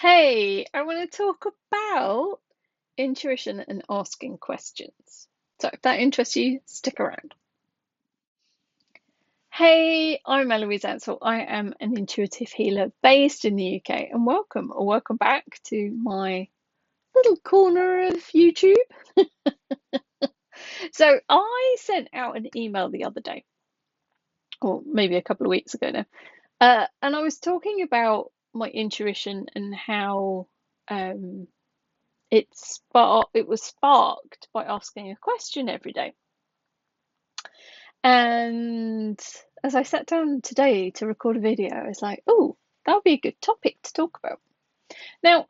Hey, I want to talk about intuition and asking questions. So if that interests you, stick around. Hey, I'm Eloise Ansell. I am an intuitive healer based in the UK, and welcome back to my little corner of YouTube. So I sent out an email the other day, or maybe a couple of weeks ago now, and I was talking about my intuition and how um, it was sparked by asking a question every day. And as I sat down today to record a video, I was like, oh, that would be a good topic to talk about. Now,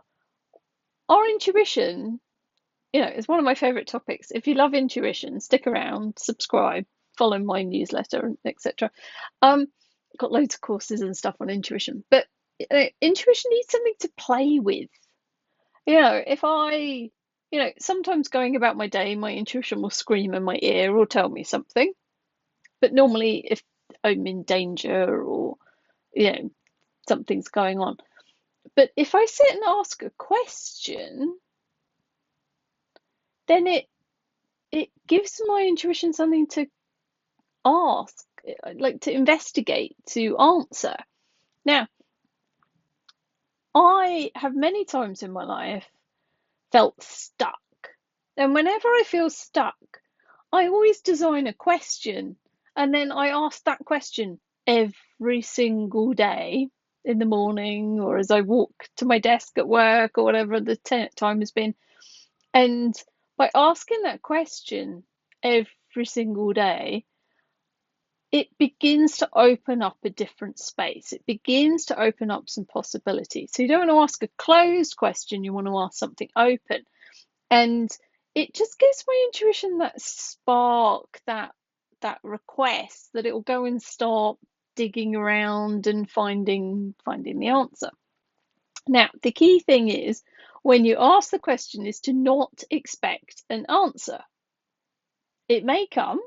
our intuition, is one of my favorite topics. If you love intuition, stick around, subscribe, follow my newsletter, etc. Got loads of courses and stuff on intuition, but intuition needs something to play with. If sometimes going about my day, my intuition will scream in my ear or tell me something. But normally, if I'm in danger or, something's going on. But if I sit and ask a question, then it gives my intuition something to ask, like to investigate, to answer. Now, I have many times in my life felt stuck. And whenever I feel stuck, I always design a question and then I ask that question every single day in the morning or as I walk to my desk at work or whatever the time has been. And by asking that question every single day, it begins to open up a different space. It begins to open up some possibilities. So you don't want to ask a closed question, you want to ask something open. And it just gives my intuition that spark, that request that it will go and start digging around and finding the answer. Now, the key thing is when you ask the question is to not expect an answer. It may come,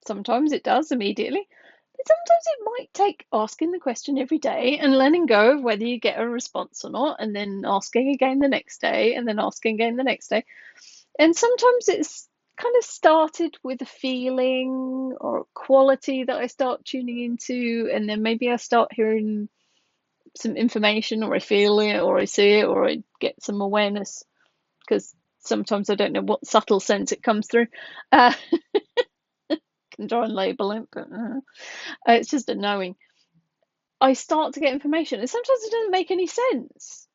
sometimes it does immediately, but sometimes it might take asking the question every day and letting go of whether you get a response or not, and then asking again the next day, and then asking again the next day. And sometimes it's kind of started with a feeling or a quality that I start tuning into, and then maybe I start hearing some information, or I feel it, or I see it, or I get some awareness, because sometimes I don't know what subtle sense it comes through. Can try and label it, but it's just a knowing. I start to get information, and sometimes it doesn't make any sense.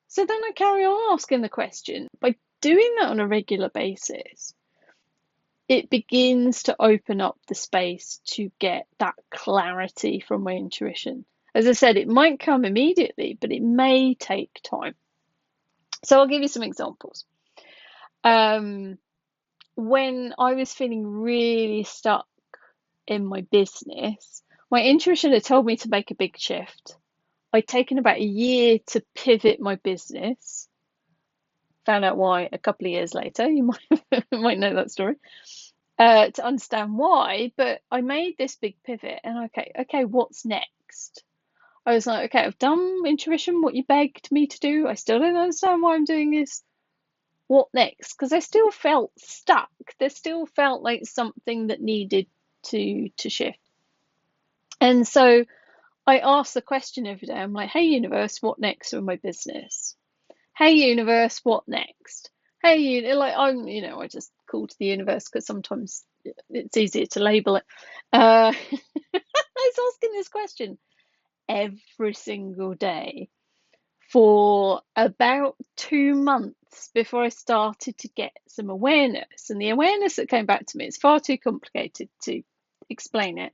So then I carry on asking the question. By doing that on a regular basis, it begins to open up the space to get that clarity from my intuition. As I said, it might come immediately, but it may take time. So I'll give you some examples. When I was feeling really stuck in my business, my intuition had told me to make a big shift. I'd taken about a year to pivot my business. Found out why a couple of years later. You might know that story. To understand why, but I made this big pivot, and okay, what's next? I was like, okay, I've done intuition, what you begged me to do. I still don't understand why I'm doing this. What next? Because I still felt stuck. There still felt like something that needed to shift. And so I asked the question every day. I'm like, hey, universe, what next for my business? Hey, universe, what next? Hey, I just call to the universe because sometimes it's easier to label it. I was asking this question every single day for about 2 months before I started to get some awareness. And the awareness that came back to me, it's far too complicated to explain it.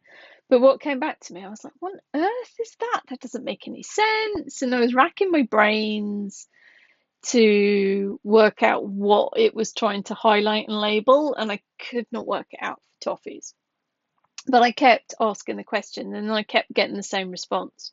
But what came back to me, I was like, what on earth is that? That doesn't make any sense. And I was racking my brains to work out what it was trying to highlight and label, and I could not work it out for toffees. But I kept asking the question, and then I kept getting the same response.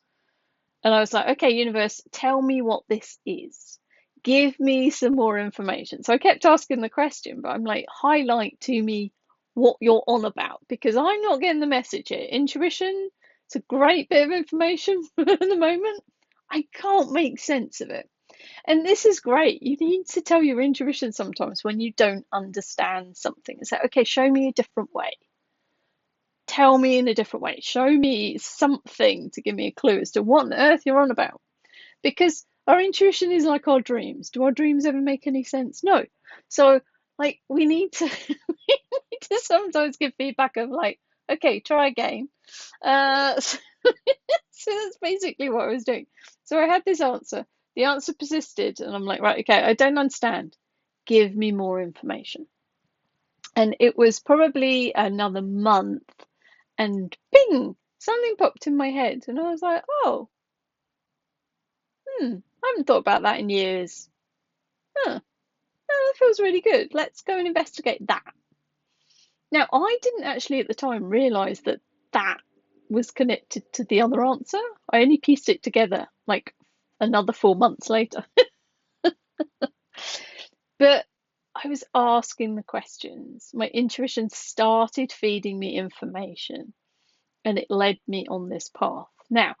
And I was like, okay, universe, tell me what this is. Give me some more information. So I kept asking the question, but I'm like, highlight to me what you're on about, because I'm not getting the message here. Intuition, it's a great bit of information at the moment. I can't make sense of it. And this is great. You need to tell your intuition sometimes when you don't understand something. It's like, okay, show me a different way. Tell me in a different way. Show me something to give me a clue as to what on earth you're on about. Because our intuition is like our dreams. Do our dreams ever make any sense? No. So, like, we need to we need to sometimes give feedback of like, okay, try again. So, so that's basically what I was doing. So I had this answer. The answer persisted, and I'm like, right, okay, I don't understand. Give me more information. And it was probably another month, and ping, something popped in my head, and I was like, oh, I haven't thought about that in years. Huh, that feels really good. Let's go and investigate that. Now, I didn't actually at the time realize that that was connected to the other answer. I only pieced it together like another 4 months later. But I was asking the questions. My intuition started feeding me information, and it led me on this path. Now,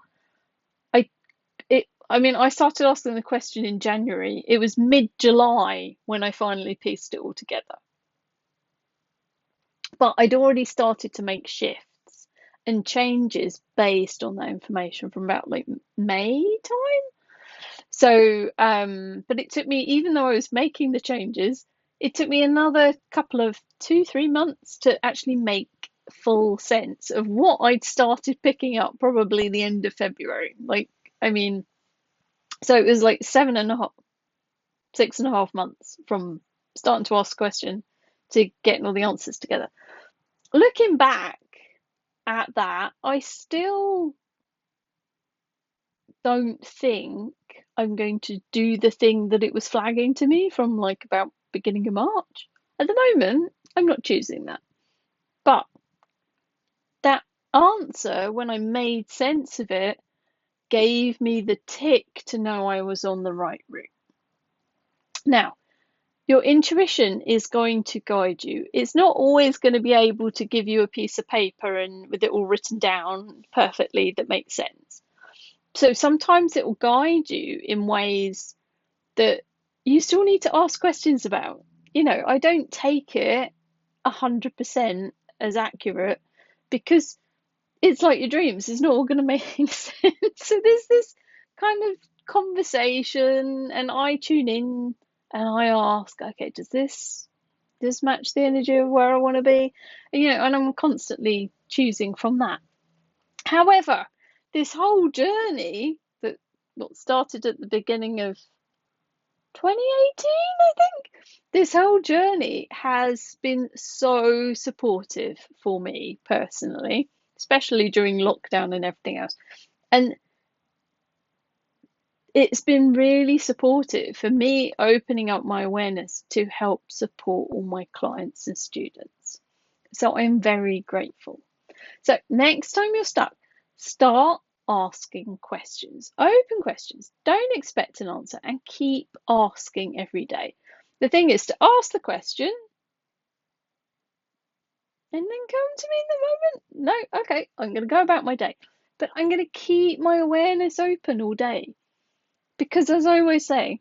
I started asking the question in January. It was mid-July when I finally pieced it all together. But I'd already started to make shifts and changes based on that information from about like May time. So, but it took me, even though I was making the changes, it took me another couple of 2, 3 months to actually make full sense of what I'd started picking up probably the end of February. Like, I mean, so it was like 7.5, 6.5 months from starting to ask a question to getting all the answers together. Looking back at that, I still don't think I'm going to do the thing that it was flagging to me from like about beginning of March. At the moment, I'm not choosing that. But that answer, when I made sense of it, gave me the tick to know I was on the right route. Now, your intuition is going to guide you. It's not always going to be able to give you a piece of paper and with it all written down perfectly that makes sense. So sometimes it will guide you in ways that you still need to ask questions about. I don't take it 100% as accurate because it's like your dreams. It's not all going to make sense. So there's this kind of conversation, and I tune in and I ask, okay, does this match the energy of where I want to be? And I'm constantly choosing from that. However, this whole journey that started at the beginning of 2018, I think, this whole journey has been so supportive for me personally, especially during lockdown and everything else. And it's been really supportive for me opening up my awareness to help support all my clients and students. So I'm very grateful. So next time you're stuck, start asking questions, open questions. Don't expect an answer and keep asking every day. The thing is to ask the question and then come to me in the moment. No, okay, I'm going to go about my day, but I'm going to keep my awareness open all day. Because as I always say,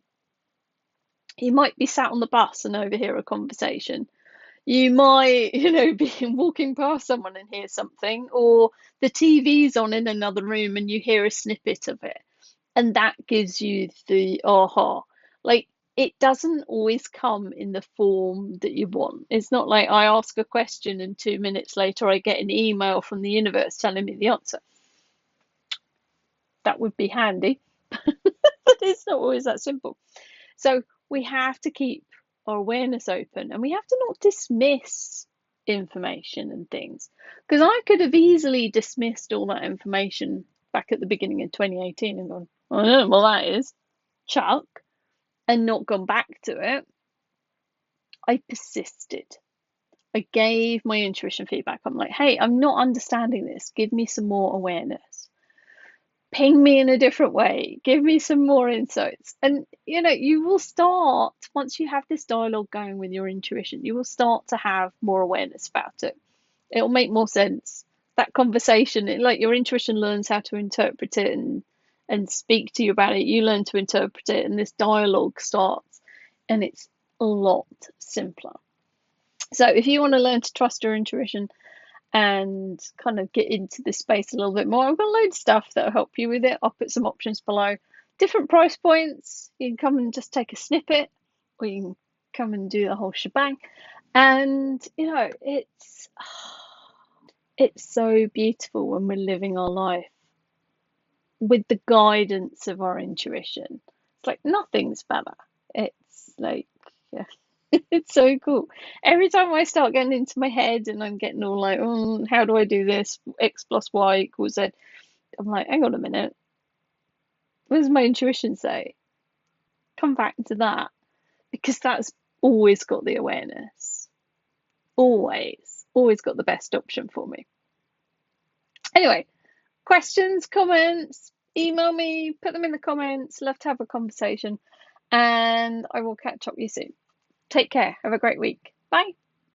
you might be sat on the bus and overhear a conversation. You might, be walking past someone and hear something, or the TV's on in another room and you hear a snippet of it. And that gives you the aha. Like, it doesn't always come in the form that you want. It's not like I ask a question and 2 minutes later I get an email from the universe telling me the answer. That would be handy, but it's not always that simple. So we have to keep our awareness open, and we have to not dismiss information and things, because I could have easily dismissed all that information back at the beginning of 2018 and gone, I don't know what that is, chuck, and not gone back to it. I persisted. I gave my intuition feedback. I'm like, hey, I'm not understanding this. Give me some more awareness. Ping me in a different way. Give me some more insights. And, you will start, once you have this dialogue going with your intuition, you will start to have more awareness about it. It'll make more sense. That conversation, like your intuition learns how to interpret it and speak to you about it. You learn to interpret it, and this dialogue starts, and it's a lot simpler. So if you want to learn to trust your intuition and kind of get into this space a little bit more, I've got loads of stuff that'll help you with it. I'll put some options below. Different price points. You can come and just take a snippet, or you can come and do the whole shebang. And it's so beautiful when we're living our life with the guidance of our intuition. It's like nothing's better. It's like, yeah, it's so cool. Every time I start getting into my head and I'm getting all like, oh, how do I do this? X plus Y equals Z. I'm like, hang on a minute. What does my intuition say? Come back to that, because that's always got the awareness. Always got the best option for me. Anyway, questions, comments, email me, put them in the comments. Love to have a conversation, and I will catch up with you soon. Take care. Have a great week. Bye.